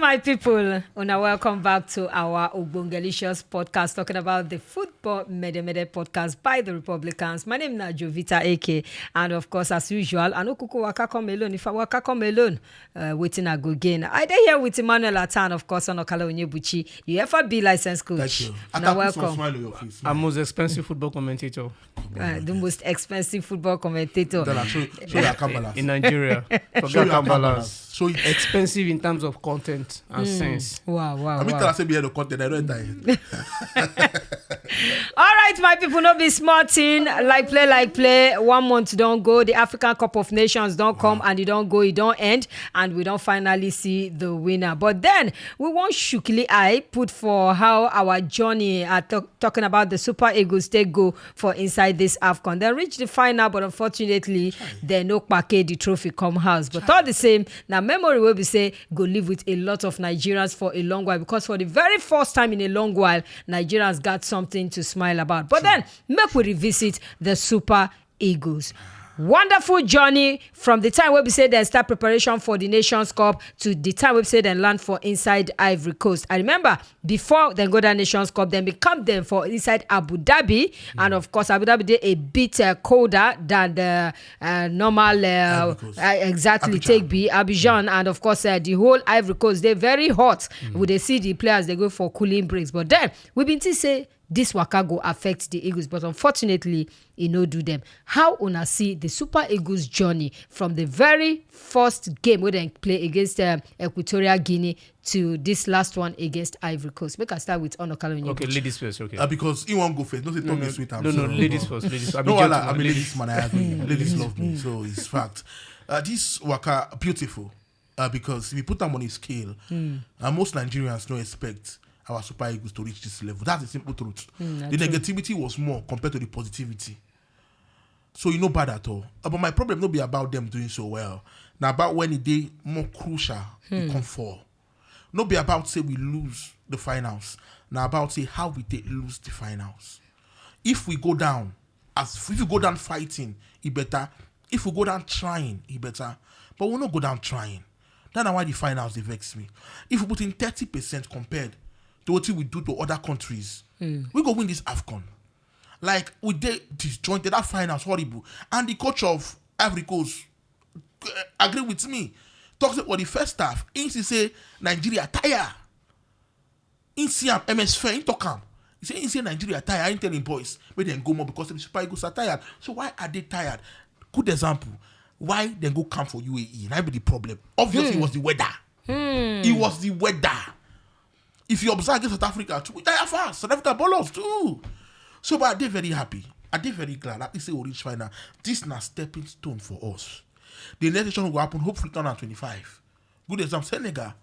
my people. Una welcome back to our Ogbongelicious podcast talking about the football mede podcast by the Republicans. My name is Jovita AK, and of course, as usual, I know Kuku waka come alone. If I waka come alone, waiting I go again. I dey here with Emmanuel Attah, and of course, Onokala Onyebuchi, the FMM licensed coach. Thank you. Now welcome. I'm most expensive football commentator. The most expensive football commentator In Nigeria. Show your balance. Show it. Expensive in terms of content and sense. Wow. I mean, tell us be the content. I don't die. All right, my people, no be smart thing. Like play. 1 month don't go. The African Cup of Nations don't come, and it don't go. It don't end, and we don't finally see the winner. But then we want Shukili eye put for how our journey are talking about the Super Eagles take go for inside this AFCON. They reached the final, but unfortunately, they no package the trophy come house. But all the same, now memory will be say go live with a lot of Nigerians for a long while, because for the very first time in a long while, Nigerians got something to smile about. But then make we revisit the Super Eagles. Wonderful journey from the time we say they start preparation for the Nations Cup to the time we say they land for inside Ivory Coast. I remember before they go to Nations Cup, then become them for inside Abu Dhabi, and of course Abu Dhabi did a bit colder than the normal exactly Abidjan. Take be Abidjan, and of course the whole Ivory Coast they're very hot. We they see the players they go for cooling breaks, but then we've been to say this waka go affect the Eagles, but unfortunately, it no do them. How una see the Super Eagles journey from the very first game where they play against Equatorial Guinea to this last one against Ivory Coast? Make us start with Onokala Onyebuchi. Okay, ladies first, okay. Because he won't go first. Don't say talk sweet. No, ladies first. Ladies. I'm a ladies man. I agree. Ladies love me, so it's fact. This waka beautiful because if you put them on a scale, most Nigerians don't expect our Super Eagles to reach this level. That's the simple truth. The negativity was more compared to the positivity. So you know bad at all. But my problem not be about them doing so well. Now about when it day more crucial, it come for. Not be about say we lose the finals. Now about say how we lose the finals. If we go down, if we go down fighting, it better. If we go down trying, it better. But we not go down trying. That's why the finals they vex me. If we put in 30% compared to what we do to other countries, we go win this AFCON. Like we did disjointed, that finals horrible. And the coach of Ivory Coast agree with me. Talks about the first half. He say Nigeria tired. He see MS Fair, he talk him. He say Nigeria tired. I ain't telling boys where they go more because the Super Eagles are tired. So why are they tired? Good example. Why they go camp for UAE? That be the problem. Obviously, it was the weather. It was the weather. If you observe against South Africa too, we die fast. South Africa ball us too. So, but they very happy. They very glad that this is a reach final. This is a stepping stone for us. The next session will happen hopefully 2025. Good example, Senegal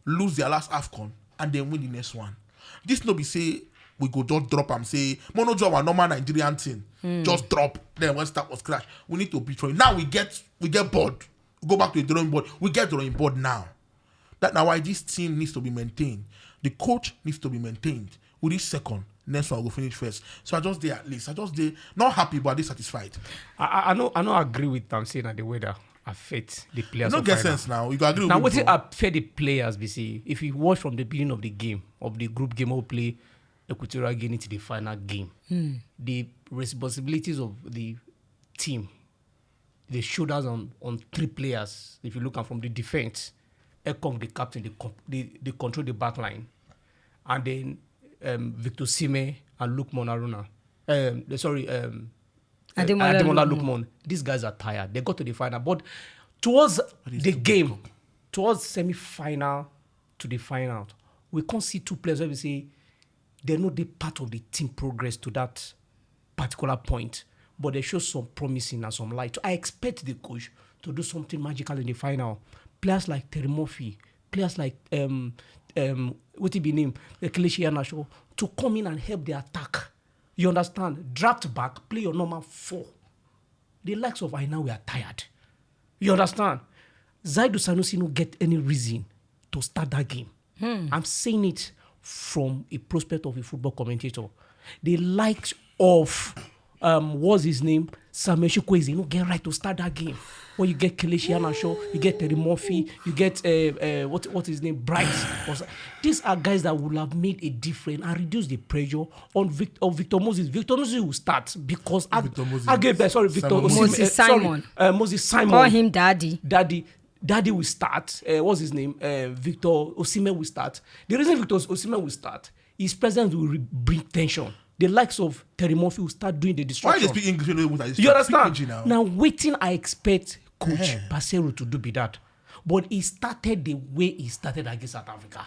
lose their last AFCON and then win the next one. This no be say we go just drop and say mono job our normal Nigerian thing. Just drop. Then when start was crash. We need to be trying. Now we get bored. Go back to the drawing board. We get drawing board now. That's now why this team needs to be maintained. The coach needs to be maintained. We reach second. Next one will finish first. So I just there at least. I just there not happy but dissatisfied. I know agree with them saying that the weather affect the players. You don't get sense now. You can agree now with what it affect the players, BC? If you watch from the beginning of the game, of the group game we play Equatorial Guinea to the final game, the responsibilities of the team, the shoulders on 3 players. If you look at from the defense, Ekong, the captain, they control the back line. And then Victor Sime and Lukman Aruna. Ademola Lukman. These guys are tired. They got to the final. But towards the game, towards semi-final to the final, we can't see 2 players where we say they're not the part of the team progress to that particular point. But they show some promising and some light. So I expect the coach to do something magical in the final. Players like Terry Murphy, players like what it be named, Kelechi Iheanacho, to come in and help the attack. You understand? Draft back, play your normal 4. The likes of Aina, we are tired. You understand? Zaidu Sanusi no get any reason to start that game. I'm saying it from a prospect of a football commentator. The likes of what's his name? Samuel Chukwueze, you know, get right to start that game. When you get Kelechi Iheanacho, you get Terry Murphy, you get what his name, Bright. These are guys that would have made a difference and reduce the pressure on Victor Moses. Victor Moses will start because Moses Simon. Moses Simon. Call him Daddy. Daddy will start. What's his name? Victor Osimhen will start. The reason Victor Osimhen will start, his presence will bring tension. The likes of Terry Murphy will start doing the destruction. Why they speak English? You understand? Now waiting, I expect Coach Peseiro to do be that. But he started the way he started against South Africa.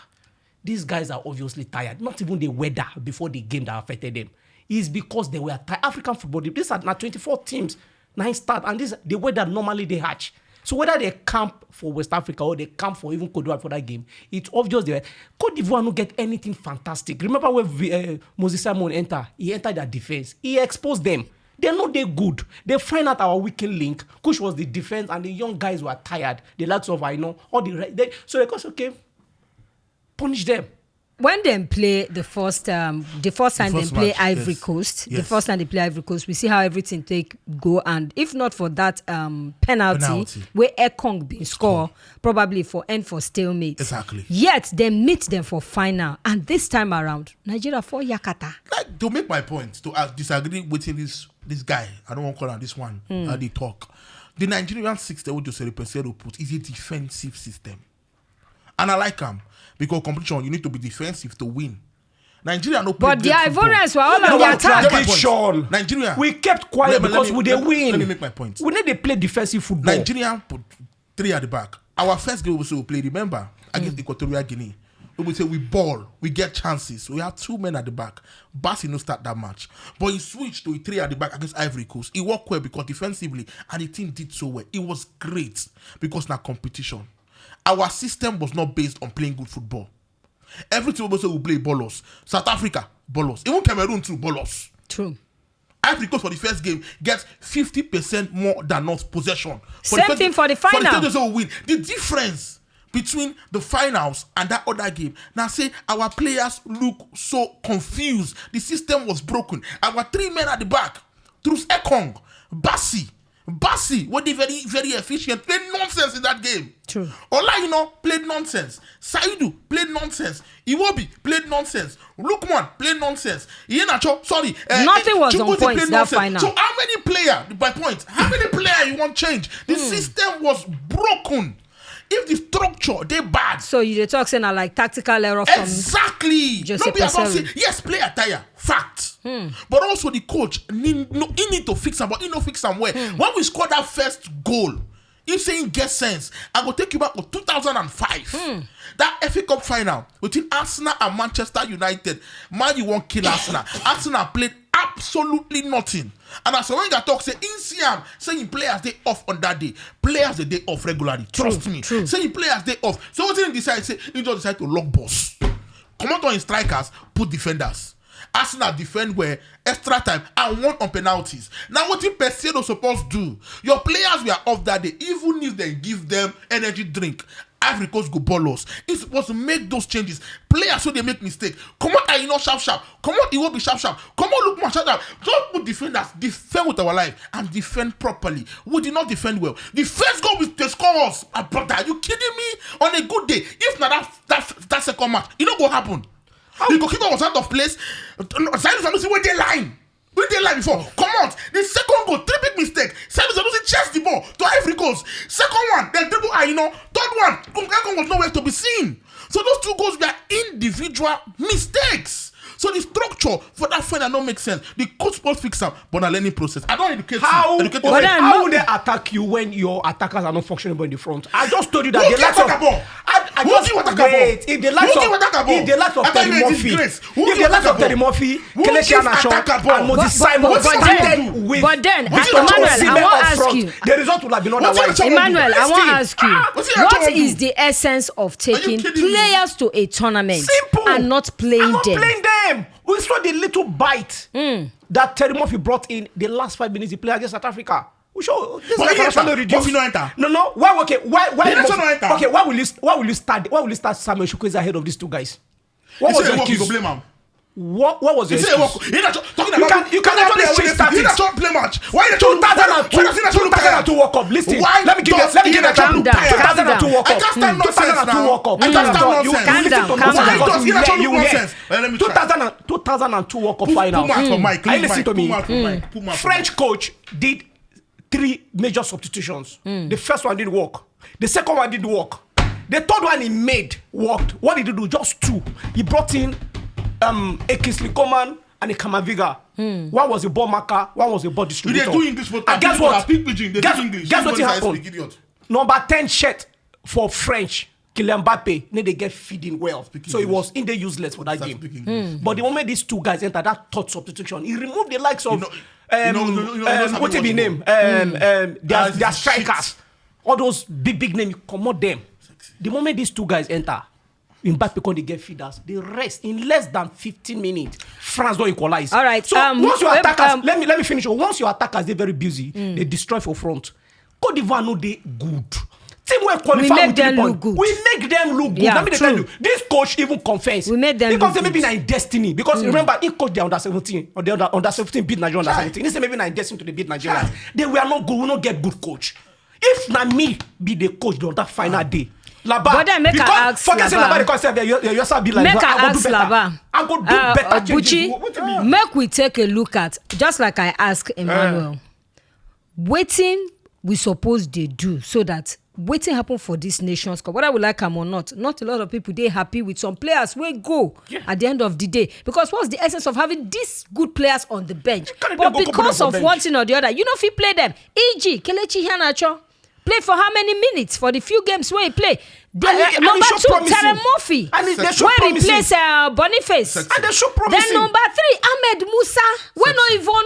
These guys are obviously tired. Not even the weather before the game that affected them. It's because they were tired. African football, these are now 24 teams, 9 start, and this the weather normally they hatch. So whether they camp for West Africa or they camp for even Cote d'Ivoire for that game, it's obvious they Cote d'Ivoire don't get anything fantastic. Remember when Moses Simon entered? He entered their defense. He exposed them. They're not that good. They find out our weakened link, which was the defense, and the young guys were tired. The likes of all the so they goes, okay, punish them. When they play the first time they play match, Ivory yes. Coast, Yes. the first time they play Ivory Coast, we see how everything go, and if not for that penalty where Ekong been score, probably for end for stalemate. Exactly. Yet they meet them for final, and this time around, Nigeria for Yakata. Like, to make my point, to disagree with this guy, I don't want to call him this one, they talk. The Nigerian system, which Jose Peseiro put, is a defensive system. And I like him. Because competition, you need to be defensive to win. Nigeria no play. But the Ivorians were all on the attack. Tradition. Nigeria. We kept quiet because we did win. Let me make my point. We need to play defensive football. Nigeria put 3 at the back. Our first game we play, remember, against Equatorial Guinea. We say we ball, we get chances. We have 2 men at the back. Bassi no start that match. But he switched to a 3 at the back against Ivory Coast. He worked well because defensively, and the team did so well. It was great because now competition. Our system was not based on playing good football. Every team we play ballos. South Africa, ballos. Even Cameroon too, ballos. True. Ivory Coast for the first game gets 50% more than us possession. Same thing for the final. For the third game, win. The difference between the finals and that other game. Now say our players look so confused. The system was broken. Our 3 men at the back, Truss Ekong, Bassi were very, very efficient. Played nonsense in that game. True. Ola, played nonsense. Saidu played nonsense. Iwobi played nonsense. Lukman played nonsense. Iheanacho, sorry. Nothing was on point that nonsense. final. So how many players, by point, how many players you want change? The system was broken. If the structure, they bad. So you talk saying like tactical error from exactly. Jose Not be about Peseiro. say, yes, play attire. Fact. But also the coach, he need to fix them, but he no fix them well. When we scored that first goal, he saying get sense. I go take you back to 2005. That FA Cup final between Arsenal and Manchester United. Man, you won't kill Arsenal. Arsenal played absolutely nothing. And as when you talk, say in Siam, saying players they off on that day. Players the day off regularly. Trust me. True. Saying players they off. So what didn't decide? Say he just decide to lock boss. Come out on strikers, put defenders. Arsenal defend where extra time and 1 on penalties. Now what did Peseiro supposed to do? Your players were off that day, even if they give them energy drink. Ivory Coast go ballos. It's supposed to make those changes. Players so they make mistake. Come on, sharp. Come on, Iwobi sharp. Come on, look more sharp. Don't put defenders. Defend with our life and defend properly. We did not defend well. The first goal with the scores. Brother, are you kidding me? On a good day, if not that second match, it don't go happen. The goalkeeper was out of place. Sanusi where they line. Where they line before. Come on. The second goal, 3 big mistake. Sanusi chased the ball to Ivory Coast. Second one, then dribble Third one, Kunkakon was nowhere to be seen. So those 2 goals were individual mistakes. So the structure for that final don't make sense. The coach supposed fix them, but a learning process. I don't educate you. How How would they attack you when your attackers are not functioning in the front? I just told you that Who the likes of Who give attack a ball? if the likes of Terry Murphy, Kelechi Iheanacho, and Moses Simon started with but then Emmanuel, I want to ask you. The result would have been otherwise. Emmanuel, I want to ask you, what Attah is do? the essence of taking kidding me? players to a tournament Simple. and not playing I'm not them? playing them. We saw the little bite that Terry Murphy brought in the last 5 minutes he played against South Africa. We show this But guy can actually reduce. Murphy no enter. No. Why? Okay. Why? He doesn't enter. Okay. Why will you start? Why will you start Samuel Chukwueze ahead of these 2 guys? What He was said your he go excuse? blame him. What was your excuse? You're not talking about You can actually change statistics. You're not trying to play match. Why you 2002 World Cup. Listen, let me give you an example. 2002 World Cup. I can't stand nonsense now. I can't stand nonsense. Why does 2002 World Cup final. I listen to me. French coach did 3 major substitutions. The first one didn't work. The second one didn't work. The third one he made worked. What did he do? Just 2. He brought in a Kingsley Coman and a Kamaviga. One was a ball marker, one was a ball distributor. They do English, but and guess what? Guess what happened? Number 10 shirt for French, Kylian Mbappe, they get feeding well. So he was in the useless for that game. But the moment these 2 guys entered that third substitution, he removed the likes of what's his name? Their strikers. All those big names, you commode them. The moment these 2 guys enter, Mbappe can get feeders. The rest in less than 15 minutes, France don't equalize. All right. So once your attackers, let me finish. Once your attackers they're very busy, they destroy for front. Cote d'Ivoire know they good. Team will qualify with 3 points. We make them look good. Yeah, let me tell you, this coach even confess. We made them because look they maybe good. in destiny. Because remember, he coached the under 17 or the under 17 beat Nigeria under 17. He said maybe in destiny to the beat Nigeria. They were not good. We not get good coach. If na me be the coach on that final day. Laba, but then make I ask forget Laba the concept. You be like, make I ask Laba. I go do better changes. Buchi, make we take a look at, just like I ask Emmanuel, waiting we suppose they do so that waiting happen for this Nations Cup, whether we like them or not a lot of people they happy with some players will go at the end of the day, because what's the essence of having these good players on the bench? But because of one thing or the other, you know, if you play them, e.g. Kelechi Iheanacho play for how many minutes for the few games where he play? Number 2, Terry Murphy, where he plays Boniface. And they show promising. Then number 3, Ahmed Musa, when not even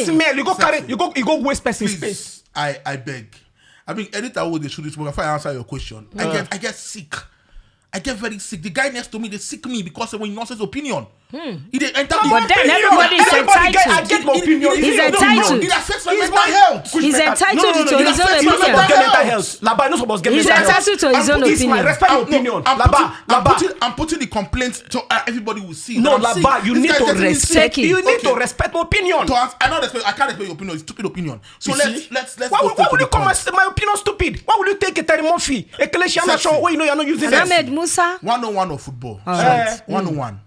smell nothing. You go waste person space. I beg. I mean, anytime they shoot this, if I answer your question, I get sick. I get very sick. The guy next to me, they sick me because of when nonsense opinion. He didn't enter but then everybody is entitled. I get my opinion. He's entitled. It affects my mental health. He's entitled to his own He's opinion. not get mental health. Laba no supposed get He's mental health. entitled to his own opinion. Respect your opinion. I'm putting the complaint to everybody will see. No, Laba, you need to respect. You need to respect my opinion. I can't respect your opinion. It's stupid opinion. So let's. Why would you come and say my opinion stupid? Why would you take a Terry Murphy, a Kelechi Iheanacho where you know you're not using it? Ahmed Musa. 101 of football. 101.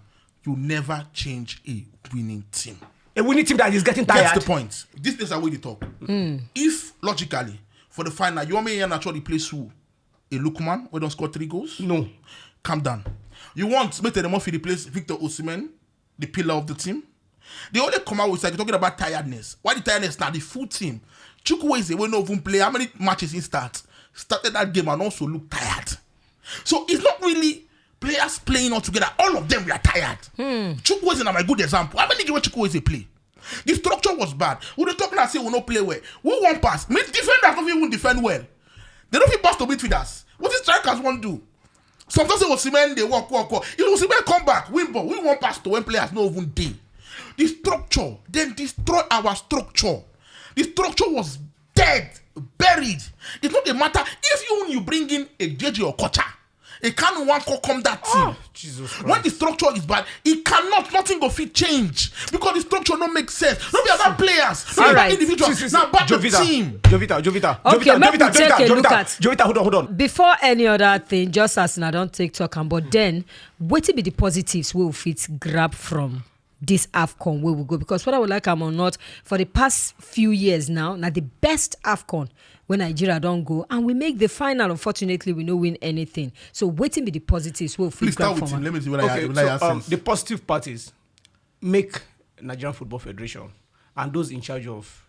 You never change a winning team. A winning team that is getting tired. That's the point. This is how we talk. If logically for the final, you want me to naturally play who? A Lookman who don't score 3 goals? No. Calm down. You want me to replace Victor Osimhen, the pillar of the team? They only come out with like talking about tiredness. Why the tiredness? Now the full team. Chukwueze will not even play. How many matches he started that game and also look tired. So it's not really players playing all together. All of them were tired. Chukwueze is my good example. How many games Chukwueze play? The structure was bad. We don't talk and say we not play well. We won't pass. Defenders don't even defend well. They don't even pass to midfielders. What the strikers won't do? Sometimes it was Osimhen, they walk. If Osimhen come back, win ball. We won't pass to when players not even day. The structure then destroy our structure. The structure was dead, buried. It's not a matter if you bring in a JJ or Kocha. It can't one come that team. Jesus Christ. When the structure is bad, it cannot, nothing go fit change. Because the structure don't make sense. Don't be about players. All right. Individuals. Now back the team. Jovita. Okay, make we take a look at. Jovita, hold on. Before any other thing, just as I don't take talk, but then what will be the positives we will fit grab from this AFCON where we go? Because whether we like them or not, for the past few years now the best AFCON when Nigeria don't go and we make the final. Unfortunately, we don't win anything. So waiting be the positives we'll fit grab from. Let me see what the positive parties make Nigerian Football Federation and those in charge of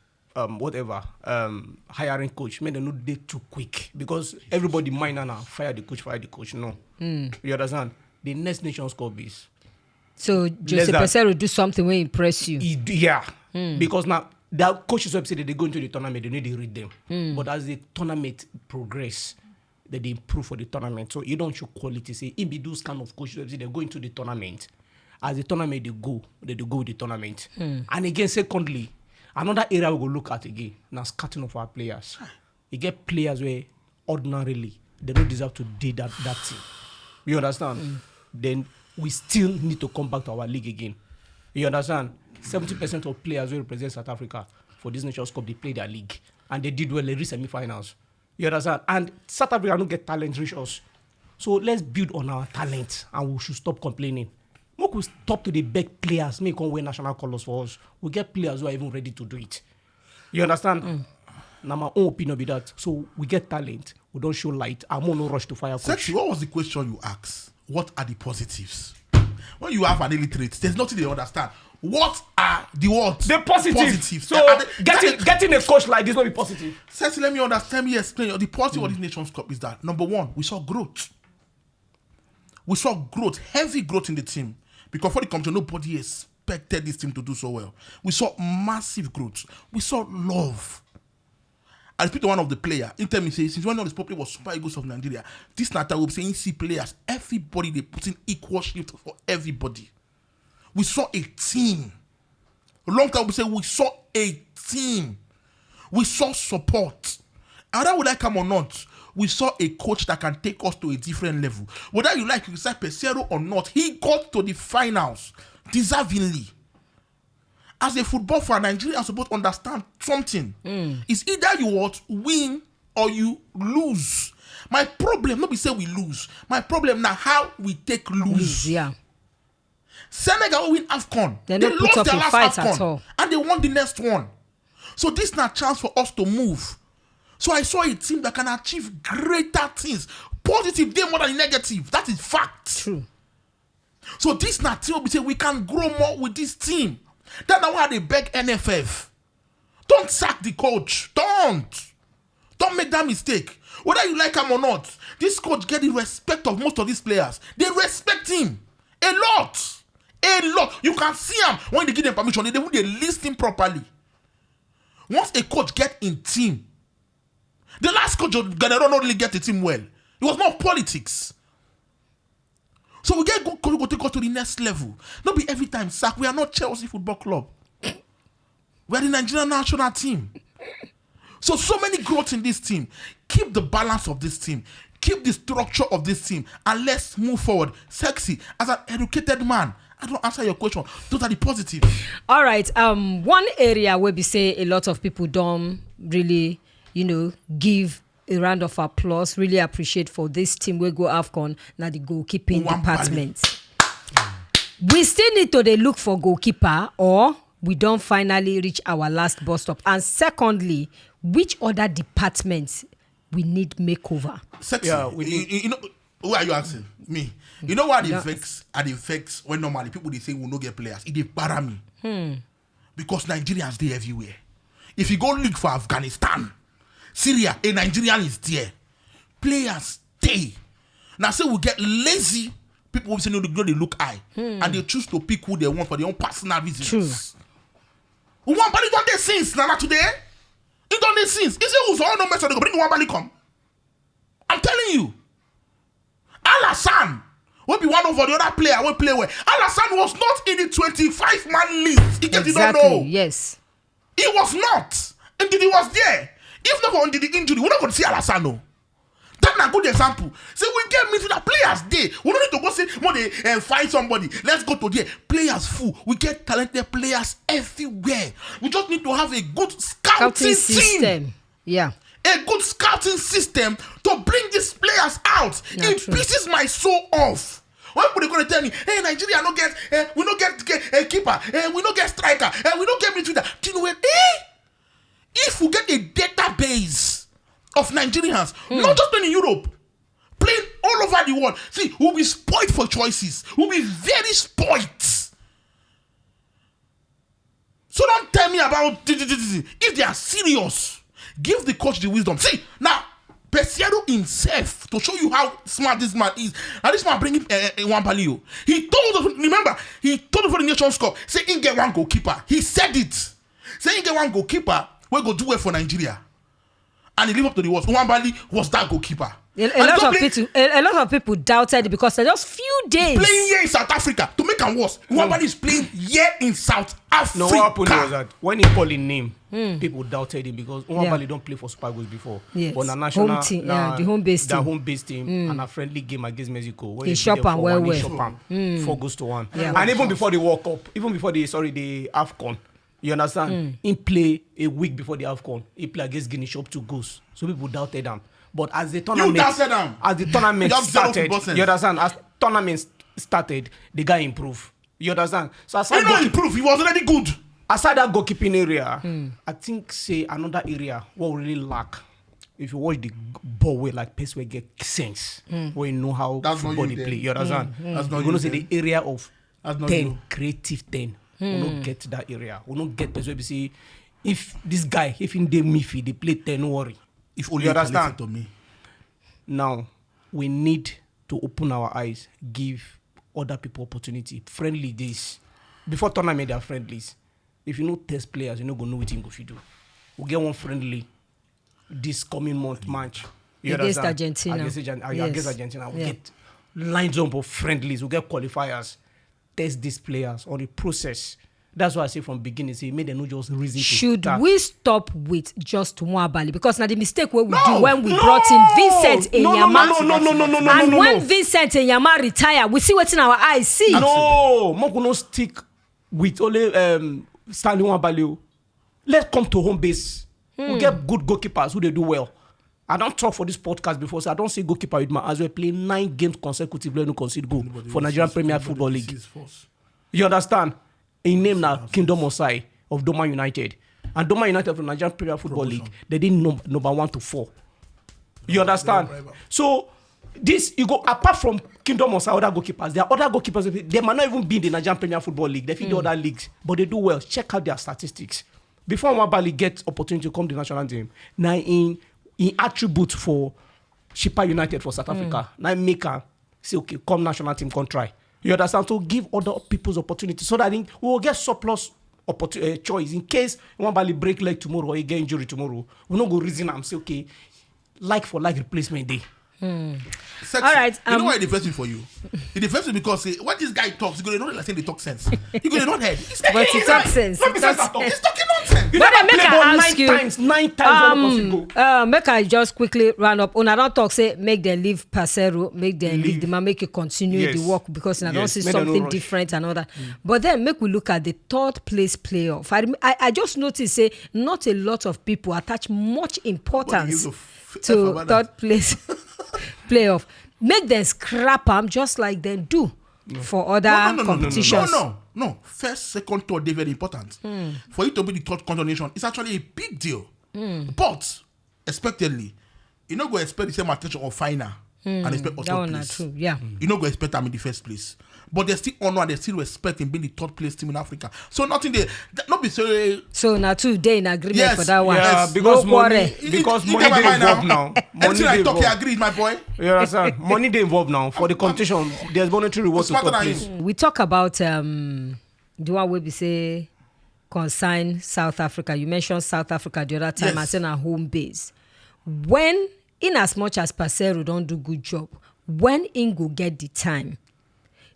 hiring coach, make them not dey too quick, because everybody mind now fire the coach. No, you understand? The next Nations Cup is. So Jose Peseiro do something will impress you. Because now the coaches who say that they go into the tournament, they need to read them. But as the tournament progress, they improve for the tournament. So you don't show quality. Say if be those kind of coaches, they go into the tournament. As the tournament they go with the tournament. And again, secondly, another area we go look at again, now scouting of our players. You get players where ordinarily they don't deserve to do that team. You understand? Then we still need to come back to our league again. You understand? 70% of players who represent South Africa for this Nations Cup, they play their league. And they did well. They reached semi-finals. You understand? And South Africa don't get talent reach us. So let's build on our talent and we should stop complaining. We could stop to the big players, make them wear national colors for us. We get players who are even ready to do it. You understand? Now my own opinion be that. So we get talent, we don't show light, I'm no rush to fire. Sexy, what was the question you asked? What are the positives? When you have an illiterate, there's nothing they understand. What are the what? The positives. So getting a coach like this will be positive. Sexy, let me understand. Let me explain. The positive of this Nations Cup is that number one, we saw growth. We saw growth, heavy growth in the team. Because for the competition, nobody expected this team to do so well. We saw massive growth. We saw love. I speak to one of the players. In terms of since one of the popular was Super Eagles of Nigeria, this night I will be saying see players, everybody they put in equal shift for everybody. We saw a team. A long time we say we saw a team. We saw support. And whether we like him or not, we saw a coach that can take us to a different level. Whether you like Peseiro or not, he got to the finals deservingly. As a football fan, Nigerians are supposed to understand something. It's either you win or you lose. My problem, not be say we lose. My problem now how we take lose. Yeah. Senegal win AFCON. They lost put their up a last fight AFCON at all. and they won the next one. So this is not a chance for us to move. So I saw a team that can achieve greater things. Positive day more than negative. That is fact. True. So this is not a team we say we can grow more with this team. That's not why they beg NFF. Don't sack the coach. Don't make that mistake. Whether you like him or not, this coach get the respect of most of these players. They respect him a lot. A lot. You can see him when they give them permission. They listen properly. Once a coach get in team, the last coach of Ghana don't really get the team well. It was more politics. So we get good coach go take us to the next level. Not be every time sack. We are not Chelsea Football Club. We are the Nigerian national team. So many growth in this team. Keep the balance of this team. Keep the structure of this team. And let's move forward. Sexy, as an educated man, I don't answer your question. Those are the positive. All right. One area where we say a lot of people don't really, give a round of applause, really appreciate for this team we go AFCON, now the goalkeeping department. We still need to look for goalkeeper or we don't finally reach our last bus stop. And secondly, which other departments we need makeover? Sexy. Yeah, who are you asking? Me. You know what affects when normally people they say we no get players. It para me. Because Nigerians they everywhere. If you go look for Afghanistan, Syria, a Nigerian is there. Players stay. Now say we get lazy people will say no, they look high. And they choose to pick who they want for their own personal reasons. True. One bally done their sins now today. He done their sins. He say who's all no mess they go bring one bally come. I'm telling you. Alassane will be one over the other player will play well. Alassane was not in the 25-man list. You don't know. Yes. He was not. Indeed, he was there. If not for the injury, we're not going to see Alassane. No. That's a good example. So we get midfielder players there. We don't need to go say, when they find somebody. Let's go to there. Players full. We get talented players everywhere. We just need to have a good scouting system. Team. Yeah. A good scouting system to bring these players out. It pisses my soul off. When people are going to tell me, hey, Nigeria we don't get keeper, we don't get striker, we don't get midfielder. Do you know what? If we get a database of Nigerians, not just playing in Europe, playing all over the world, see, we'll be spoiled for choices. We'll be very spoiled. So don't tell me about if they are serious. Give the coach the wisdom. See, now, Peseiro himself, to show you how smart this man is, and this man bring him one palio. He told us for the Nations Cup, say he get one goalkeeper. He said it. Say he get one goalkeeper, we go do well for Nigeria. And he live up to the words. Nwabali was that goalkeeper. A lot of people doubted it because they're just few days. Playing here in South Africa to make him worse. Iwobi is playing here in South Africa. No, what happened was that when he called his name, people doubted him because Iwobi don't play for Super Eagles before. Yes. But the national home team, the home-based team. And a friendly game against Mexico. When he shop and well. 4-1. Yeah. And even before the World Cup, even before the AFCON, you understand? He play a week before the AFCON. He play against Guinea, shop 2 goals. So people doubted him. But as the tournament started, you understand? As tournament started, the guy improved. You understand? So aside improve. He was already good. Aside that goalkeeping area, I think say another area what we really lack. If you watch the ball way like Peseiro get sense, where you know how football they play. You understand? You're gonna say the area of 10 creative 10. We don't get that area. We don't get Peseiro. Say if this guy, if in the midfield they play 10, no worry. If only you understand. To me. Now we need to open our eyes, give other people opportunity. Friendly days. Before tournament, they are friendlies. If you know test players, you're not gonna know what you do. We'll get one friendly this coming month match. Against Argentina. Against Argentina. We'll get lines up of friendlies. We'll get qualifiers. Test these players on the process. That's why I say from beginning, say made them not just reason. Should we stop with just Nwabali? Because now the mistake what we do when we brought in Vincent Enyama. No. And when Vincent Enyama retire, we see what's in our eyes. See. No, I'm gonna stick with only Stanley Nwabali. Let's come to home base. We get good goalkeepers who they do well. I don't talk for this podcast before, so I don't see goalkeeper with my as well play 9 games consecutively and concede goal for Nigerian Premier Football League. You understand? A name now Kingdom Osai of Doma United. And Doma United from Nigerian Premier Football League, they didn't number 1 to 4. You understand? So this you go apart from Kingdom Osai, other goalkeepers, there are other goalkeepers, they might not even be in the Nigerian Premier Football League, they fit the other leagues, but they do well. Check out their statistics. Before Nwabali gets opportunity to come to the national team, now in attribute for Shippa United for South Africa, now make her say, okay, come national team, come try. You understand? To give other people's opportunity so that we will get surplus choice in case Nwabali break leg tomorrow or he get injury tomorrow. We not go reason and say, okay, like for like replacement day. Sexy. All right. You know why it defends me for you? It defends me because when this guy talks, you're going to know like saying they talk sense. You're going to not head. But he talks sense. He's talking nonsense. You But never make play I ball ask you, 9 times. make I just quickly round up. Una don't talk say make them leave Peseiro, make them leave the man, make you continue the work because I don't see something different and all that. But then make we look at the third place playoff. I just noticed say not a lot of people attach much importance to third place playoff. Make them scrap them just like they do for other competitions. No. First, second, third, they're very important. For you to be the third combination, it's actually a big deal. But, expectedly, you not go expect the same attention of final and expect us third place. True. Yeah. You not go expect them in the first place. But they still honor and they still respect in being the third place team in Africa. So nothing there. Not be so now today in agreement for that one. Yeah, because money they involved now. Money I talk, you agree, my boy. You understand? Money they involved now for the competition. There's monetary reward to third place. We talk about the one where we say consign South Africa. You mentioned South Africa the other time as in a home base. When in as much as Peseiro don't do good job, when Ingo get the time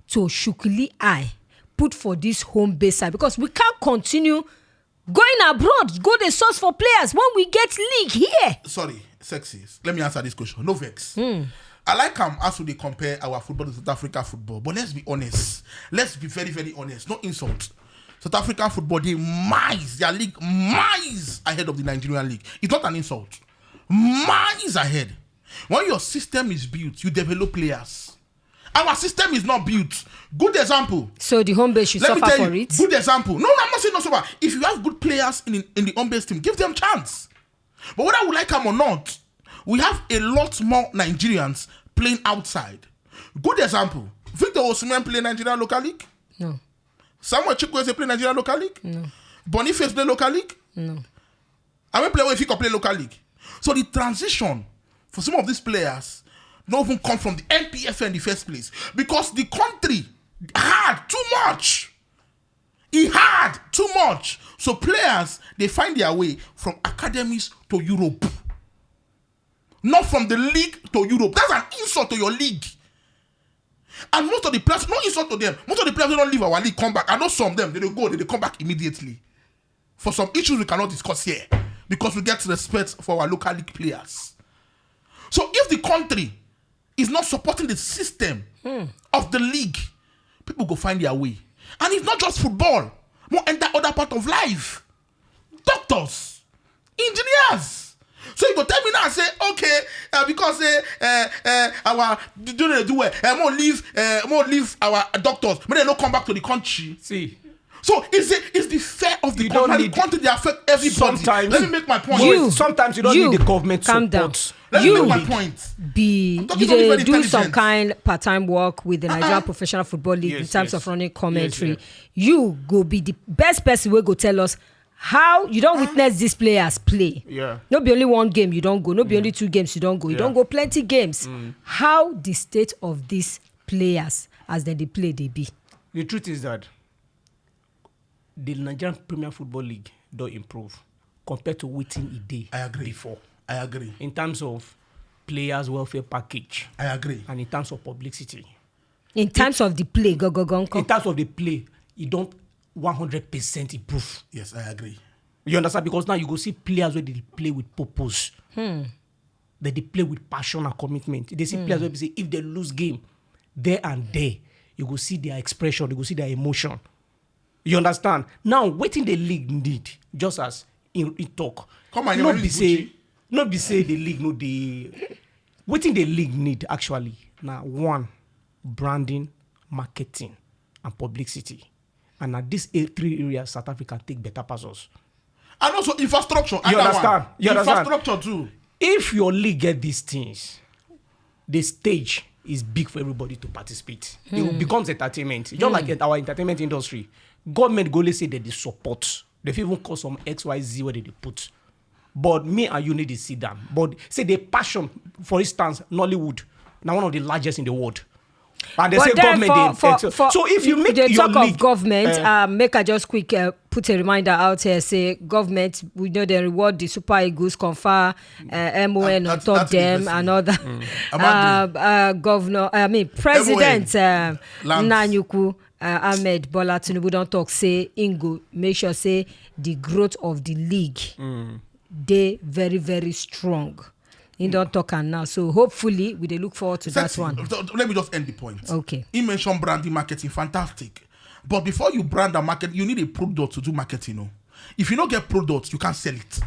to shukuli eye put for this home base side because we can't continue going abroad, go the source for players when we get league here. Sorry, sexies. Let me answer this question. No vex. I like as they compare our football to South Africa football, but let's be honest. Let's be very, very honest. No insult. South African football, their league miles ahead of the Nigerian league. It's not an insult. Miles ahead. When your system is built, you develop players. Our system is not built. Good example. So the home base should suffer for it? Good example. No, I'm not saying no suffer. If you have good players in the home base team, give them chance. But whether we like them or not, we have a lot more Nigerians playing outside. Good example. Victor Osimhen play Nigerian local league? No. Samuel Chukwueze play Nigerian local league? No. Boniface play local league? No. I mean play where Fika play local league. So the transition for some of these players not even come from the NPFL in the first place because the country had too much. It had too much. So players, they find their way from academies to Europe. not from the league to Europe. That's an insult to your league. And most of the players, no insult to them, most of the players who don't leave our league come back. I know some of them, they don't go, they come back immediately. For some issues we cannot discuss here, because we get respect for our local league players. So if the country is not supporting the system of the league, people go find their way. And it's not just football, more enter other part of life. Doctors, engineers. So you go tell me now and say, okay, because our more leave our doctors, but they don't come back to the country. See. So it's the fear of the country that affect everybody. Sometimes, let me make my point. Sometimes you don't need the government calm support. Let me make my point. You do some kind part-time work with the Nigerian Professional Football League in terms of running commentary. Yes. You go be the best person who go tell us how you don't witness these players play. Yeah. No be only one game you don't go. No be only 2 games you don't go. You don't go plenty games. How the state of these players as they play they be? The truth is that the Nigerian Premier Football League don't improve compared to waiting a day before. I agree. In terms of players' welfare package. I agree. And in terms of publicity. In terms of the play, go. In terms of the play, you don't 100% improve. Yes, I agree. You understand? Because now you go see players where they play with purpose. That they play with passion and commitment. They see players where they say if they lose game, there and there, you go see their expression, you go see their emotion. You understand? Now, waiting the league need, just as in talk. Come on, not be say the league no the waiting the league need actually. Now, 1, branding, marketing, and publicity. And at these 3 areas, South Africa take better passes. And also infrastructure. You understand? You understand? Infrastructure too. If your league get these things, the stage is big for everybody to participate. It becomes entertainment. Just like our entertainment industry. Government go say that they support. They even call some XYZ where they put. But me and you need to sit down. But say the passion, for instance, Nollywood, now one of the largest in the world. And they say government. So if you make the your talk league, of government, make a just quick put a reminder out here. Say government, we know they reward the Super Eagles, confer MON on top them and all that. President Nanyuku Ahmed Bola Tinubu don't talk. Say Ingo make sure say the growth of the league they very very strong. He don't talk and now. So hopefully we look forward to that one. Let me just end the point. Okay. He mentioned branding, marketing, fantastic. But before you brand and market, you need a product to do marketing. No? If you don't get products, you can't sell it.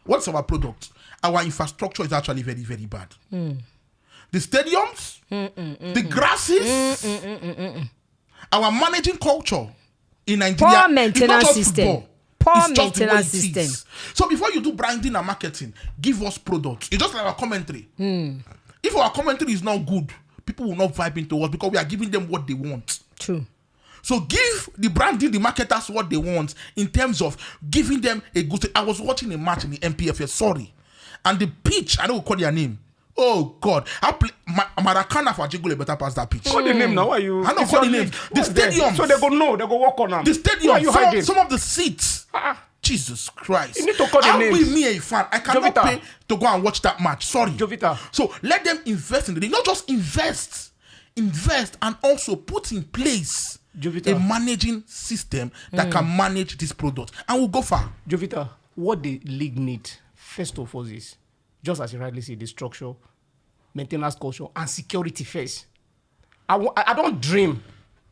What's our product? Our infrastructure is actually very, very bad. The stadiums, the grasses, our managing culture in Nigeria. Poor maintenance system. Football. Poor maintenance system. So before you do branding and marketing, give us products. It's just like our commentary. If our commentary is not good, people will not vibe into us because we are giving them what they want. True. So give the branding, the marketers what they want in terms of giving them a good. I was watching a match in the MPFS, sorry. And the pitch, I don't call their name. Oh God, I play Maracana for Jiggle better pass that pitch. Call the name now. Why you? I don't call the name. The stadium. So they go know. They go walk on them. The stadium. Some of the seats. Jesus Christ. You need to call the names. I'm with me a fan. I cannot Jovita. pay to go and watch that match. Sorry. Jovita. So let them invest in the league. Not just invest and also put in place Jovita. a managing system that can manage this product. And we'll go far. Jovita, what the league need, first of all, is, just as you rightly say, the structure, maintenance culture, and security first. I don't dream,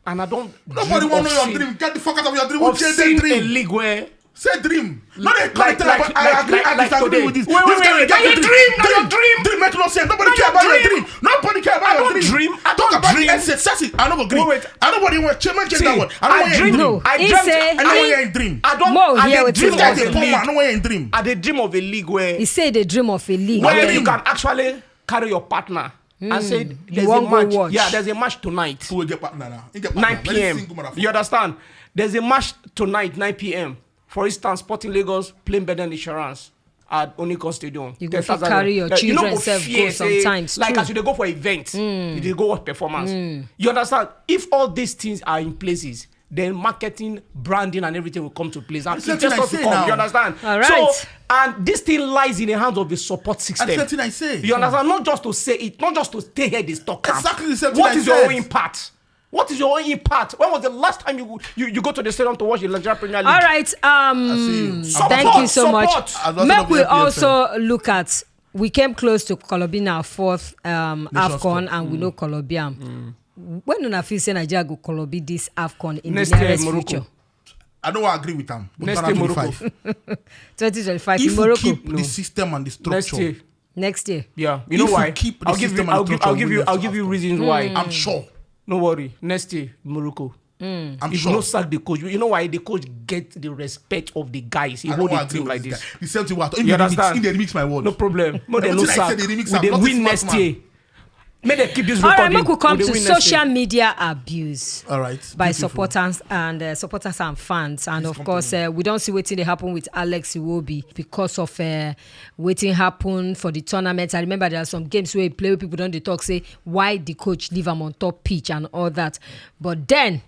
and I don't. Nobody want to know your dream. Get the fuck out of your dream. Of seeing a league where. Say dream. Not a Like disagree with this. Wait. Now your dream. Dream make no sense. Nobody care about your dream. Nobody care about your dream. Talk about the essence. I don't agree. Wait. I don't want to change that one. I don't want your dream. No, I don't want your dream. I don't. More here I with dream his of guys. a I league. don't want your dream. I dream of a league where He say the dream of a league. where you can actually carry your partner and say there's a won't go match. watch. Yeah, there's a match tonight. Who will get partner now? 9 p.m. You understand? There's a match tonight, 9 p.m. For instance, Sporting Lagos playing better than Insurance at Onikon Stadium. You go fit carry your children self go sometimes. Like True. as you dey go for events, you dey go watch performance. You understand? If all these things are in places, then marketing, branding, and everything will come to place. And That's it just something not to I say come. now. You understand? All right. So, and this thing lies in the hands of the support system. That's something I say. You understand? Not just to say it, not just to stay here, this talk. Exactly the same thing What I is your said. own impact? What is your own impact? When was the last time you go to the stadium to watch the Nigerian Premier League? All right. Thank you so much. Make we also look at. We came close to Colombia, 4th AFCON, and we know Colombia. When do you feel say Nigeria go Colombia this AFCON in Next the year, nearest Morocco. future? I don't agree with them. Next year, Morocco. 2025 If in we Morocco. keep the system and the structure, Next year. Next year. Yeah. You know If we why? keep the I'll give you. system and structure, I'll give you reasons why. I'm sure. No worry. Next year, Morocco. I'm If you sure. don't sack the coach, you know why the coach gets the respect of the guys. He I hold don't the agree team with like this this. guy. The same thing what? You understand? In the remix my word. No problem. More than no Everything I sack. said, they remix We am, dey not win a next smart man. year. May they keep this All recording. right, make we come dey to win next social year. media abuse. All right. By Beautiful. supporters and fans, and of course we don't see wetin dey happen with Alex Iwobi because of wetin happen for the tournament. I remember there are some games where he play, where people don dey talk say why the coach leave am on top pitch and all that, but then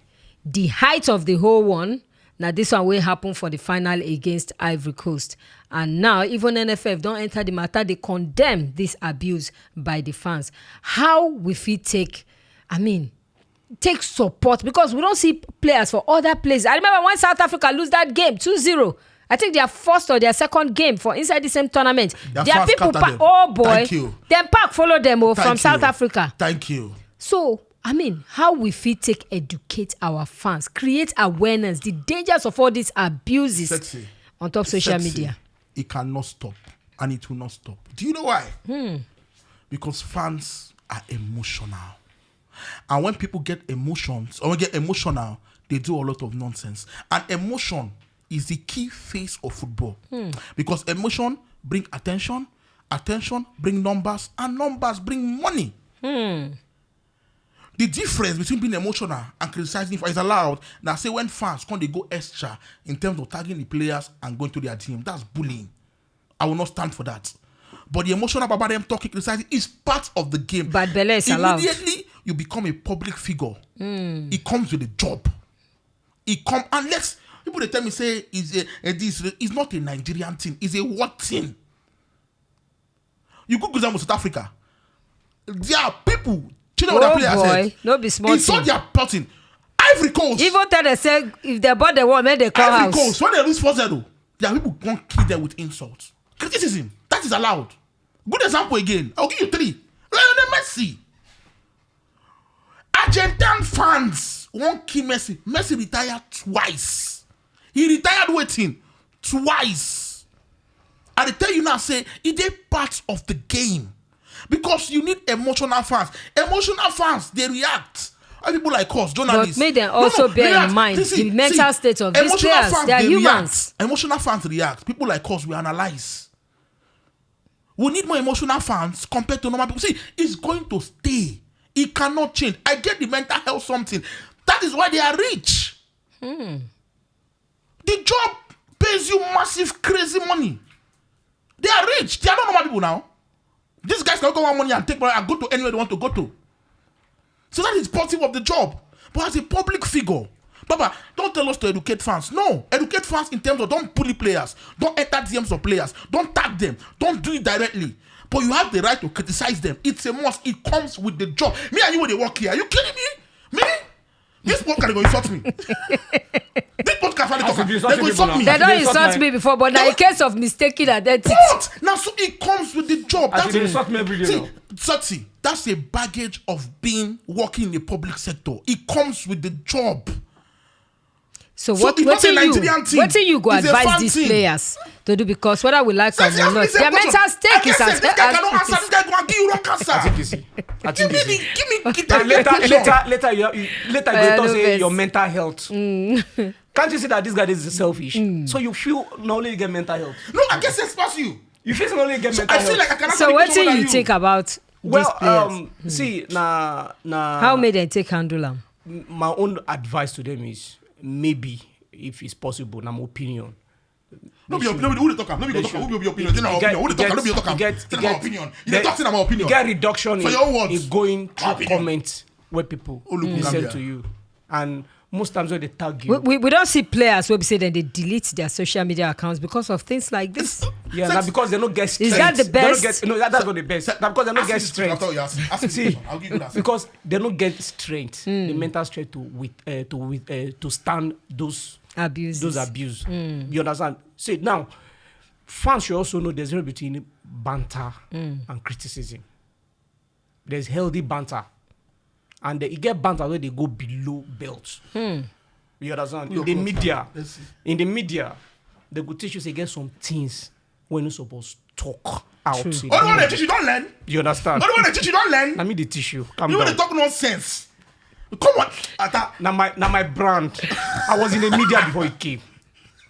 the height of the whole one. Now this one will happen for the final against Ivory Coast, and now even NFF don't enter the matter. They condemn this abuse by the fans. How we fit take? Take support, because we don't see players for other places. I remember when South Africa lose that game 2-0. I think their first or their second game for inside the same tournament. Their Their fans people scattered pack. them. Oh boy, Thank you. them pack follow them from Thank South you. Africa. Thank you. So how we fit take educate our fans, create awareness, the dangers of all these abuses Sexy. on top social Sexy. media. It cannot stop, and it will not stop. Do you know why? Because fans are emotional, and when people get emotions or get emotional, they do a lot of nonsense. And emotion is the key phase of football, because emotion bring attention bring numbers, and numbers bring money. The difference between being emotional and criticizing is allowed. Now, say when fans come, they go extra in terms of tagging the players and going to their team. That's bullying. I will not stand for that. But the emotional about them talking, criticizing is part of the game. Bad belly is allowed. Immediately, you become a public figure. It comes with a job. Unless people they tell me say it's not a Nigerian thing, it's a what thing. You go to South Africa. There are people. Oh boy, no be small It's not thing. their plotting. Ivory Coast. Even tell they say if they bought the wall, make they call Ivory house. Coast. When they lose 4-0, there are people who won't kill them with insults. Criticism. That is allowed. Good example again. I'll give you 3. Lionel Messi. Argentine fans won't kill Messi. Messi retired twice. He retired waiting twice. And they tell you now, say, it's a part of the game. Because you need emotional fans. Emotional fans, they react. And people like us, journalists. But may them also bear in mind the mental state of these emotional players. fans, They are humans. React. Emotional fans react. People like us, we analyze. We need more emotional fans compared to normal people. See, it's going to stay. It cannot change. I get the mental health something. That is why they are rich. The job pays you massive, crazy money. They are rich. They are not normal people now. These guys can go on money and take money and go to anywhere they want to go to. So that is positive of the job. But as a public figure, Baba, don't tell us to educate fans. No, educate fans in terms of don't bully players, don't enter DMs of players, don't tag them, don't do it directly. But you have the right to criticize them. It's a must. It comes with the job. Me and you when they work here. Are you kidding me? Me? This podcast they go insult me. This podcast they go insult me. They don't insult me before, but now in case of mistaken identity. What? Now, so it comes with the job. As they insult me every day now. See, that's a baggage of working in the public sector. It comes with the job. So So what it's not a do Nigerian team. you go It's a advise fan these team. players to do? Because whether we like them or not, Listen, their mental stake is this guy cannot answer. This guy go and give you wrong answer. I think you see. Give me. And later you talk say vex. your mental health. Can't you see that this guy is selfish? So you feel not only you get mental health. No, I guess it's past you. You feel not only you get mental I health. feel like I cannot. So what do you think about these players? See, How may they take handle them? my own advice to them is maybe if it's possible, na my opinion. No be your opinion. Who they talk? No be your opinion. Who be your opinion? Tell my opinion. Who they talk? No be your talk. Tell my opinion. You dey talk to my opinion. Get reduction For your words. in going through Opinion. comments where people Oluku listen Gambia. to you. And most times when they tag you. We don't see players who say that they delete their social media accounts because of things like this. Yeah, now because they don't get strength. Is that the best? That's not the best. Now because they don't get strength. See, I'll give you that. Because they don't get strength, the mental strength to stand those abuse. You understand? See, now fans should also know there's a difference between banter and criticism. There's healthy banter, and you get banter where they go below belt. You understand? In the media, they could teach you say get some things when you're supposed to talk out. What do you want to teach you? Don't learn. You understand? What do you want to teach you? Don't learn. I mean the tissue. You want to talk nonsense? Come on, Attah. Now my brand. I was in the media before it came.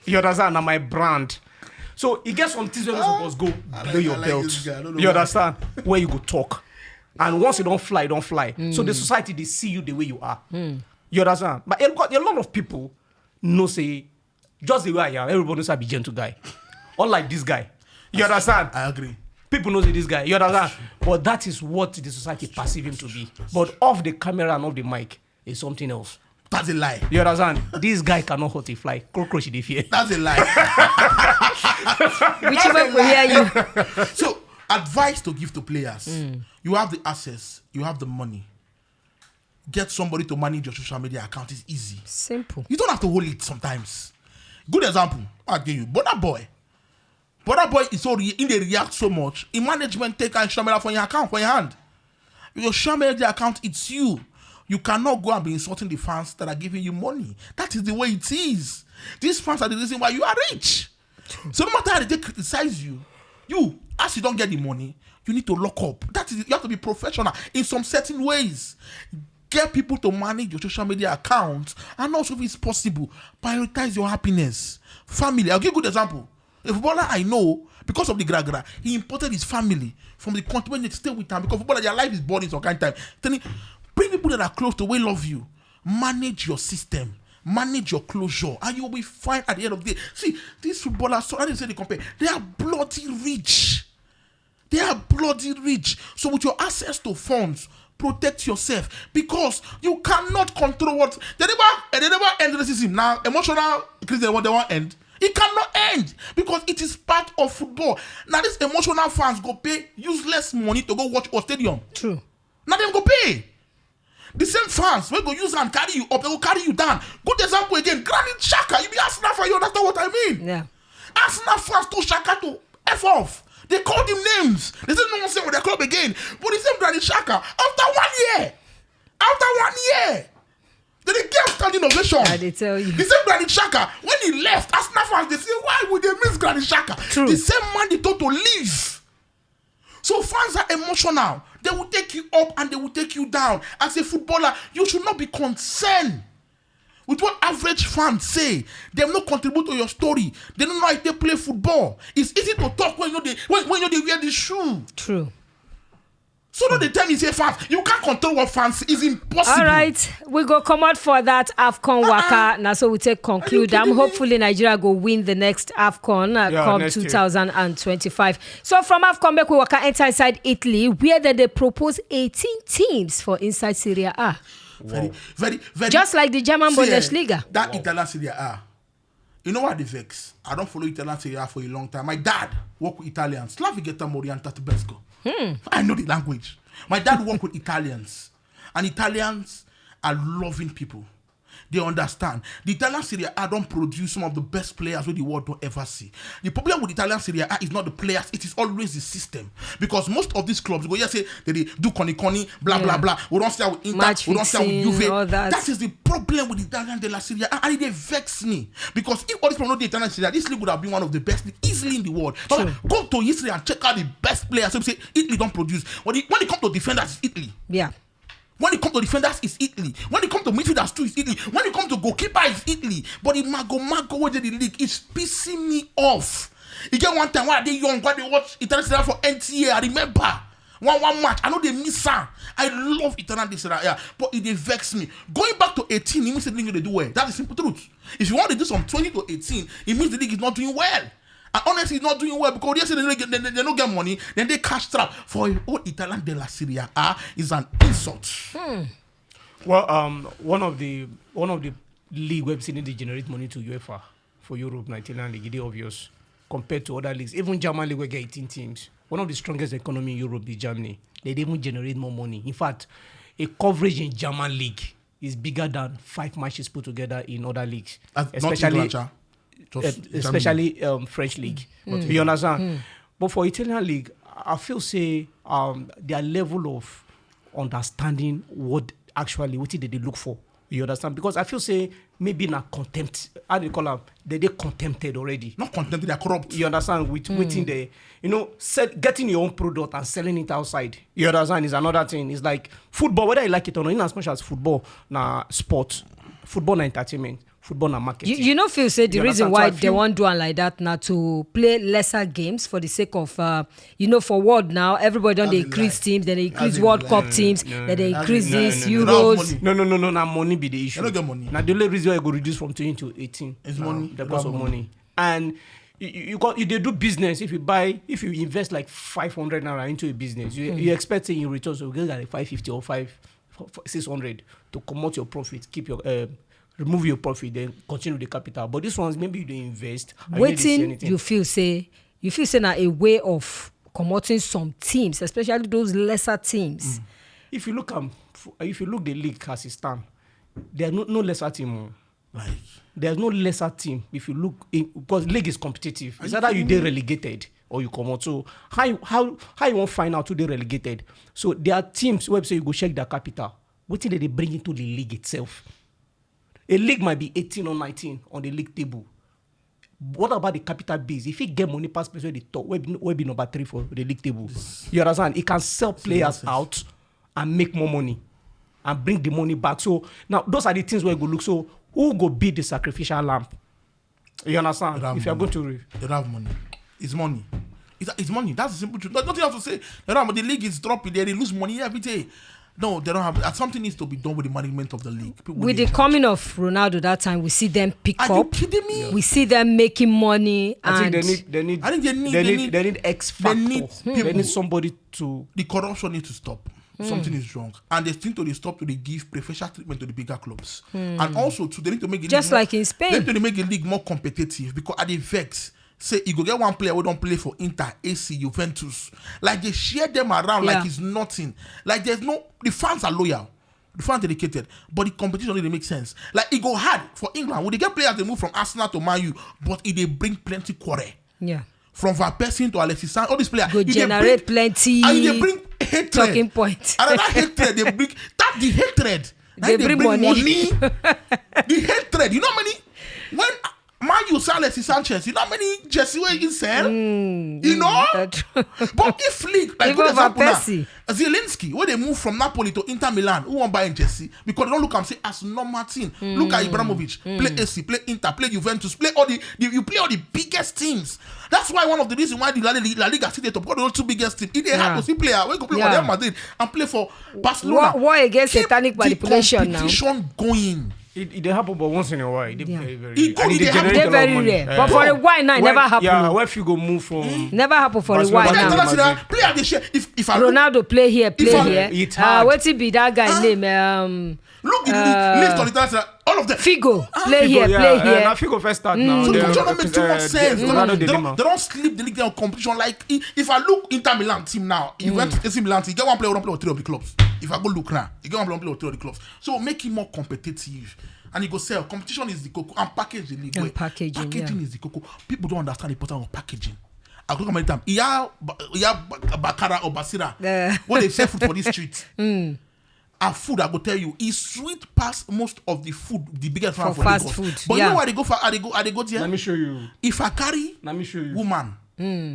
You understand? Now my brand. So you get some things when you're supposed to go below your belt. You understand? Where you go talk. And once you don't fly, don't fly. So the society, they see you the way you are. You understand? But a lot of people know, say, just the way I am, everybody knows I be gentle guy. Unlike this guy. You understand? I agree. People know this guy. You understand? But that is what the society perceive him to be. But off the camera and off the mic is something else. That's a lie. You understand? This guy cannot hurt a fly. Cockroach in the fear. That's a lie. Whichever will hear you. So, advice to give to players. You have the access. You have the money. Get somebody to manage your social media account. It's easy. Simple. You don't have to hold it sometimes. Good example. I'll give you. Burna Boy is so they react so much. In management, take a social media from your account, from your hand. Your social media account, it's you. You cannot go and be insulting the fans that are giving you money. That is the way it is. These fans are the reason why you are rich. So no matter how they criticize you, as you don't get the money, you need to lock up. That is, you have to be professional in some certain ways. Get people to manage your social media account, and also, if it's possible, prioritize your happiness. Family. I'll give you a good example. A footballer I know, because of the gra, he imported his family from the continent to stay with him because footballer, their life is boring some kind of time. Bring people that are close to where love you. Manage your system. Manage your closure, and you will be fine at the end of the day. See, these footballers, so I didn't say they compare, they are bloody rich. So with your access to funds, protect yourself, because you cannot control what they never end racism. Now, emotional criticism, what they want end. It cannot end because it is part of football. Now, these emotional fans go pay useless money to go watch a stadium. True. Now they go pay. The same fans will go use and carry you up, they will carry you down. Good example again, Granit Xhaka. You be Arsenal fan, you understand what I mean? Yeah. Arsenal fans told Xhaka to F off. They called him names. They said no one said with their club again. But the same Granit Xhaka, after 1 year, they gave standing ovation. Yeah, they tell you. The same Granit Xhaka, when he left, Arsenal fans, they say, why would they miss Granit Xhaka? True. The same man they told to leave. So fans are emotional. They will take you up and they will take you down. As a footballer, you should not be concerned with what average fans say. They will not contribute to your story. They don't know how they play football. It's easy to talk when they wear the shoe. True. So don't they tell me say fans, you can't control what fans. It's impossible. All right, we go come out for that AFCON waka. Now, so we take conclude. Hopefully Nigeria go win the next AFCON come 2025. So from AFCON, we waka enter inside Italy, where they propose 18 teams for inside Serie A. Wow. Very. Just like the German Bundesliga. That Italian Serie A. You know what the vex? I don't follow Italian Serie A for a long time. My dad worked with Italians. Slavigeta Morianta Tedesco. I know the language. My dad worked with Italians, and Italians are loving people. They understand. The Italian Serie A don't produce some of the best players who the world don't ever see. The problem with Italian Serie A is not the players, it is always the system. Because most of these clubs go, say they do coni, blah, blah. We don't start with Inter, match we don't start with Juve. That is the problem with the Italian de la Serie A, and it vex me. Because if all this problem the Italian Serie A, this league would have been one of the best easily in the world. But go to history and check out the best players. So we say Italy don't produce. When it comes to defenders, it's Italy. Yeah. When it comes to defenders, it's Italy. When it comes to midfielders too, it's Italy. When it comes to goalkeeper, it's Italy. But the Mago way the league is pissing me off. You get one time when they young, when they watch Italian Serie A for NTA, I remember one match. I know they miss her. I love Italian Serie A, but it vex me. Going back to 18, it means the league they do well. That's the simple truth. If you want to do some 20 to 18, it means the league is not doing well. And honestly, it's not doing well because they say they don't get money, then they cash trap. For a whole Italian de la Serie A is an insult. Well, one of the league where they generate money to UEFA for Europe, Nigerian league, it is obvious compared to other leagues. Even German league, we get 18 teams. One of the strongest economy in Europe is Germany. They even generate more money. In fact, a coverage in German league is bigger than 5 matches put together in other leagues, especially French league. You understand? But for Italian league, I feel their level of understanding what did they look for. You understand? Because I feel maybe not contempt. How do you call them? They contempted already. Not contempted, they are corrupt. You understand? With waiting there, getting your own product and selling it outside. You understand? Is another thing. It's like football, whether you like it or not. In as much as football, sport, football, entertainment. Football and marketing. You know, Phil said the reason why they won't do it like that now to play lesser games for the sake of, for world now, everybody don't increase teams, then they increase World Cup teams, then they increase this, Euros. No, now money be the issue. You don't get money. Now the only reason why you go reduce from 20 to 18. It's money. Because of money. And you they do business. If you invest like 500 naira into a business, you expect in returns to get like 550 or 600 to promote your profit, keep your remove your profit, then continue the capital. But this one's maybe you don't invest. Waiting, you feel now a way of promoting some teams, especially those lesser teams. If you look the league as it stands, there's no lesser team. There's no lesser team. If you look because league is competitive. It's either you get relegated or you come out. So how you won't find out who they relegated? So there are teams where you go check their capital. What did they bring into the league itself? A league might be 18 or 19 on the league table. What about the capital base? If he get money past place where the top, where be number 3 for the league table, you understand? He can sell players out and make more money and bring the money back. So now those are the things where you go look. So who go beat the sacrificial lamb? You understand? If you are going to, they have money. It's money. It's money. That's the simple truth. Nothing else to say. The league is dropping there. They lose money every day. No, they don't have. Something needs to be done with the management of the league. With the coming of Ronaldo that time, we see them pick up. Are you kidding me? We see them making money. I think they need X factor. They need somebody to. The corruption needs to stop. Something is wrong, and they think to stop to they give preferential treatment to the bigger clubs, and also they need to make it just like in Spain. They need to make the league more competitive because at the vex. Say you go get one player who don't play for Inter, AC, Juventus. Like they share them around like it's nothing. Like the fans are loyal. The fans are dedicated. But the competition didn't make sense. Like it go hard for England. When they get players, they move from Arsenal to Man U. But they bring plenty quarrel. Yeah. From Van Persie to Alexis Sanchez, all these players. Go generate plenty. And they bring hatred. Talking point. And that hatred, they bring. That's the hatred. They bring money. The hatred. You know how many? When Man, you sell Alexis Sanchez. You know how many Jesse where you sell? You know? But if league, like good example now, Zielinski, when they move from Napoli to Inter Milan, who won't buy Jesse? Because they don't look and say as normal team. Look at Ibrahimovic, play AC, play Inter, play Juventus, play all you play all the biggest teams. That's why one of the reasons why the La Liga sit there top because the two biggest teams. If they have to see player, we go play for Real Madrid and play for Barcelona. War against satanic manipulation now. Competition going. It happen, but once in a while. It very very rare. But for a while now, it never happen. Yeah, where if you go move from... Never happen for a while now. Player they share. If I Ronaldo play here. What be that guy name? Look at the list on the transfer. All of them. Figo play here. Now Figo first start now. So the competition don't make too much sense. They don't sleep the league on competition. Like if I look Inter Milan team now, you went to AC Milan, you get one player, with 3 of the clubs. If I go look now, you get one player with 3 of the clubs. So make it more competitive. And you go sell. Competition is the cocoa and package the league. And packaging is the cocoa. People don't understand the importance of packaging. I go many times. Yeah, Bakara or Basira. When they sell food for this street. Our food, I go tell you, is sweet past most of the food, the biggest one for fast Lagos. food. But you know why they go for? They go there. Let me show you. If I carry, let me show you. Woman,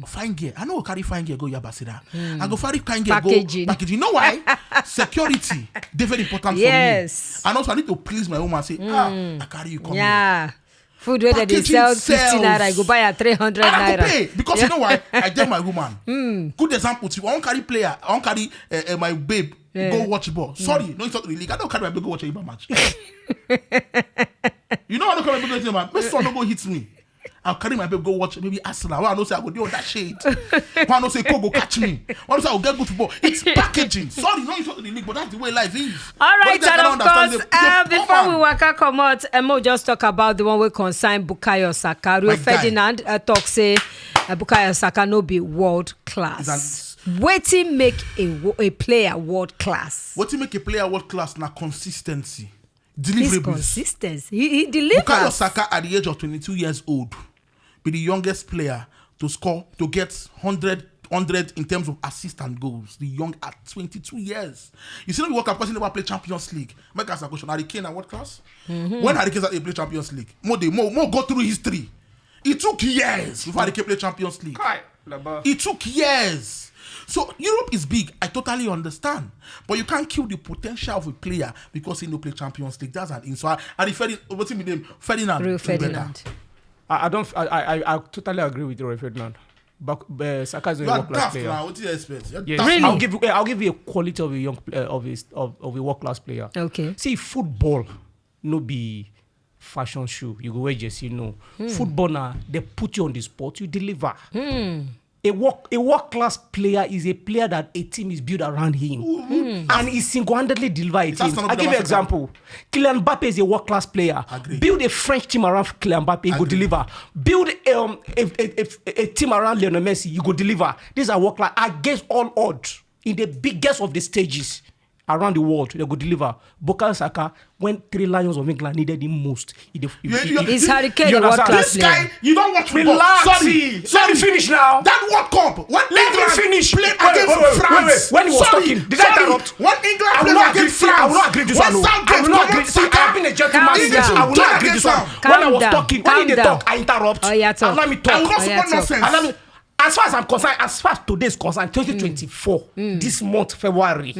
fine gear. I know carry fine gear go Yabasira. I go carry fine gear packaging. Go packaging. You know why? Security, they very important for me. And also I need to please my woman. Say, I carry you come here. Food where they sell 50 naira, I go buy at 300 naira. I go pay because you know why? I tell my woman. Good example. If I won't carry player, I won't carry my babe. Go watch ball. Sorry, no, it's not the league. I don't carry my babe go watch a match. You know I don't carry my babe go watch a match. My son don't go hit me. I'll carry my baby go watch maybe Arsenal. Why I know say I go do all that shit. Why I know say go catch me. Why I know say I will get good football. It's packaging. Sorry, not into the league, but that's the way life is. All right, and of course, before we waka come out, Mo just talk about the one we concern Bukayo Saka. Rio Ferdinand talk say Bukayo Saka no be world class. Wetin make a player world class? Wetin make a player world class na consistency. Delivery. Consistency. He delivers. Bukayo Saka at the age of 22 years old be the youngest player to get 100 in terms of assists and goals. The young at 22 years. You see, when you work up, person never play Champions League. Make us a question. Harry Kane at what class? When Harry Kane play Champions League, more go through history. It took years before Harry Kane play Champions League. It took years. So Europe is big. I totally understand, but you can't kill the potential of a player because he no play Champions League. That's an insult. And what's his name? Ferdinand. Rio Ferdinand. I totally agree with Rio Ferdinand. But Saka is a world class player. What do you expect? Yes. Really? I'll give you a quality of a young of a world class player. Okay. See, football no be fashion shoe. You go wear jersey, no. Football now, they put you on the spot, you deliver. A world class player is a player that a team is built around him, and he single-handedly deliver a team. I'll give you an example. Kylian Mbappe is a world class player. Build a French team around Kylian Mbappe, he go deliver. Build a team around Lionel Messi, you go deliver. These are world class against all odds in the biggest of the stages around the world. They go deliver. Bukayo Saka, when 3 Lions of England needed him most, is Harry Kane a world class player? This guy, you don't watch football. Relax. Sorry. Let me finish now. That World Cup, when England finish played against France. When he was talking, did I interrupt? When England played against France, I will not agree this one. I will not agree. I've been a gentleman. I will not agree this one. When I was talking, when he talk, I interrupt. Allow me talk. I will not support nonsense. As far as I'm concerned, as far as today is concerned, 2024, this month, February,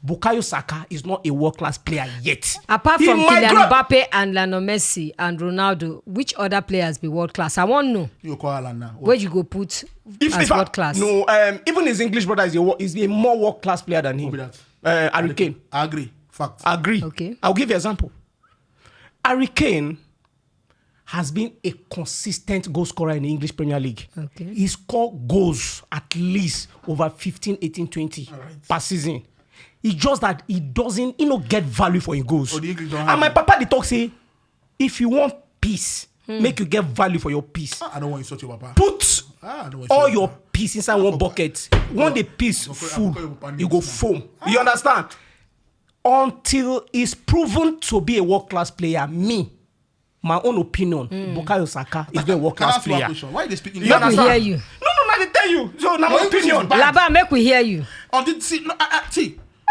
Bukayo Saka is not a world-class player yet. Apart from Kylian Mbappe and Lionel Messi and Ronaldo, which other players be world-class? I want to know. You call Alan now. Where you go put as world-class? No, even his English brother is a more world-class player than him. Harry Kane. I agree. Fact. Agree. Okay. I'll give you an example. Harry Kane has been a consistent goal scorer in the English Premier League. Okay. He scored goals at least over 15, 18, 20 per season. It's just that he doesn't, get value for his goals. And my papa, they talk say, if you want peace, make you get value for your peace. I don't want you to your papa. Put all your peace inside one bucket. When the peace full, you go foam. You understand? Until he's proven to be a world-class player, my own opinion, Bukayo Saka is not a world-class player. Why are they speaking? Make we hear you. No, I tell you. So now my opinion. Laba, make we hear you. See. I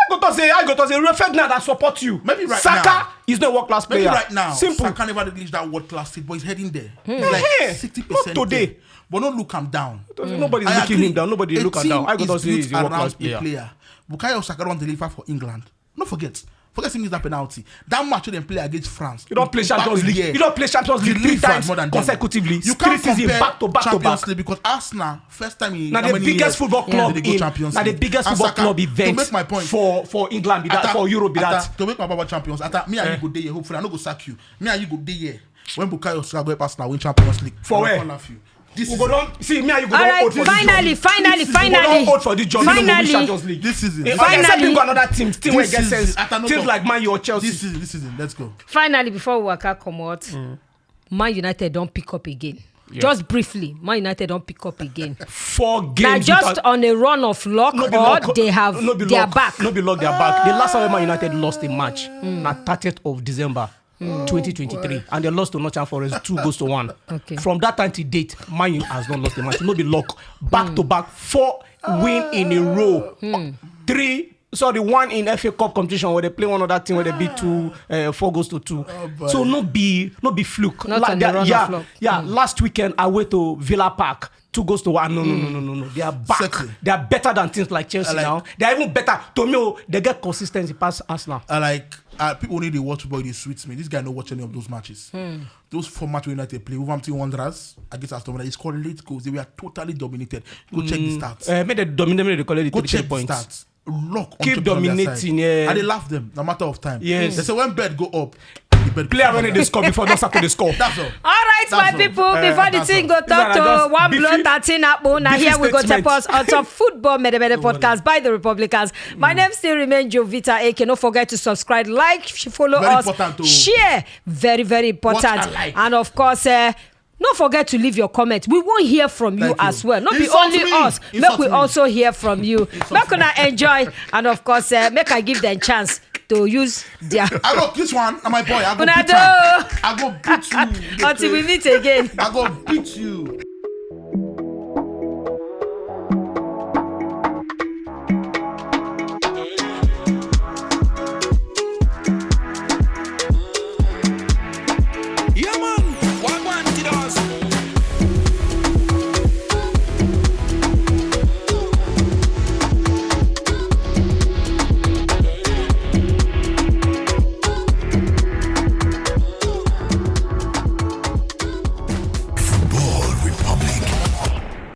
go to say, Rio Ferdinand that support you. Maybe right Saka now. is not a world-class player. Maybe right now. Simple. Saka never reached that world-class state, but he's heading there. He's like 60%. Not today. There. But don't look him down. Nobody's looking him down. Nobody look him down. I go to say he's a world-class player. Bukayo Saka don't deliver for England. Don't forget. Forget him is that penalty. That match they play against France. You don't play Champions League. You don't play Champions League 3 times consecutively. You can't compare back to back Champions League because Arsenal first time in now the biggest football club in now the biggest football club event. To make my point for England be that for Europe be that. To make my point Champions. Attah, me and you go there. Hopefully I no go sack you. Me and you go there. When Bukayo Saka go past now win Champions League. For where? This is see me and you go right, finally. Vote for this job. Finally, this season. Finally, go another team where get sense. Teams like Man U or Chelsea. This season. Let's go. Finally, before we come out, Man United don't pick up again. Yes. Just briefly, Man United don't pick up again. 4 games. Now just on a run of luck, they have their back. No be luck, their back. The last time Man United lost a match, na 30th of December. 2023 and they lost to Nottingham Forest 2-1. Okay. From that time to date, Man U has not lost a match. No be luck. Back to back, 4 win in a row. 1 in FA Cup competition where they play one other team where they beat 4-2. So no be fluke. Not on the run of luck. Yeah. Last weekend I went to Villa Park. 2-1. No. They are back. Certainly. They are better than teams like Chelsea now. They are even better. To me, they get consistency past Arsenal. People need to watch football. It suits me. This guy don't watch any of those matches. Those 4 matches United play. Wolverhampton Wanderers against Aston Villa. He scored late goals. They were totally dominated. Go check the stats. Made them dominate. They call it Go check the points. stats. Lock keep dominating. Yeah. And they laugh them no matter of time. Yes. They say when bed go up, the Player when they score before don't start to the score. That's all. All right, my people, before the thing go talk to one blow 13 apple, now here we go to us on top football podcast by the Republicans. My name still remains Jovita AK. Don't forget to subscribe, like, follow Very us, important to share. Very, very important. Watch and like. And of course, don't forget to leave your comment. We won't hear from you as well. Not be Insult only me. us. Insult Make we me. also hear from you. Make una enjoy. And of course, make I give them chance to use their... I go this one, and my boy, I go Una beat do. him. I go beat you. Until we meet again. I go beat you.